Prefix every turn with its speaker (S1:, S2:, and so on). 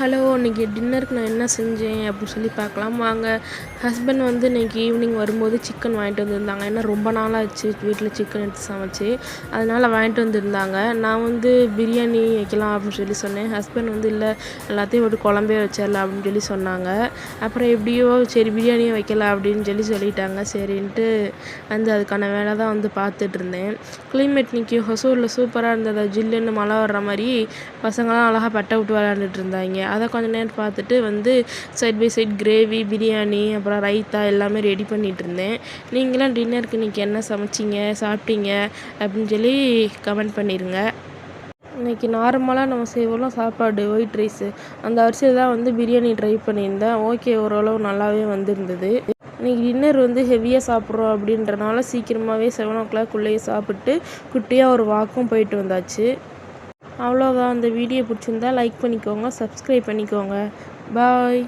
S1: Hello, இன்னைக்கு டின்னருக்கு நான் என்ன செஞ்சேன் அப்படின்னு சொல்லி பார்க்கலாம் வாங்க. ஹஸ்பண்ட் வந்து இன்னைக்கு ஈவினிங் வரும்போது சிக்கன் வாங்கிட்டு வந்திருந்தாங்க. ஏன்னா ரொம்ப நாளாச்சு வீட்டில் சிக்கன் எடுத்து சமைச்சு, அதனால் வாங்கிட்டு வந்திருந்தாங்க. நான் வந்து பிரியாணி வைக்கலாம் அப்படின்னு சொல்லி சொன்னேன். ஹஸ்பண்ட் வந்து இல்லை, எல்லாத்தையும் ஒரு குழம்பே வச்சிடலாம் அப்படின்னு சொல்லி சொன்னாங்க. அப்புறம் எப்படியோ சரி பிரியாணியை வைக்கலாம் அப்படின்னு சொல்லி சொல்லிட்டாங்க. சரின்ட்டு வந்து அதுக்கான வேலை தான் வந்து பார்த்துட்டு இருந்தேன். கிளைமேட் இன்னைக்கு ஹொசூரில் சூப்பராக இருந்தது. ஜில்லுன்னு மழை வர்ற மாதிரி பசங்களாம் அழகாக பட்டை விட்டு விளையாண்டுட்டு இருந்தாங்க. அதை கொஞ்ச நேரம் பார்த்துட்டு வந்து side by side gravy, biryani, அப்புறம் ரைத்தா எல்லாமே ரெடி பண்ணிகிட்டு இருந்தேன். நீங்களாம் டின்னருக்கு இன்றைக்கி என்ன சமைச்சிங்க, சாப்பிட்டீங்க அப்படின்னு சொல்லி கமெண்ட் பண்ணிடுங்க. இன்றைக்கி நார்மலாக நம்ம செய்வோம்லாம் சாப்பாடு ஒயிட் ரைஸு, அந்த அரிசியில் தான் வந்து பிரியாணி ட்ரை பண்ணியிருந்தேன். ஓகே, ஓரளவு நல்லாவே வந்திருந்தது. இன்றைக்கி டின்னர் வந்து ஹெவியாக சாப்பிட்றோம் அப்படின்றனால சீக்கிரமாகவே 7 o'clock சாப்பிட்டு குட்டியாக ஒரு வாக்கும் போயிட்டு வந்தாச்சு. அவ்வளோதான். இந்த வீடியோ பிடிச்சிருந்தா லைக் பண்ணிக்கோங்க, சப்ஸ்கிரைப் பண்ணிக்கோங்க. பாய்.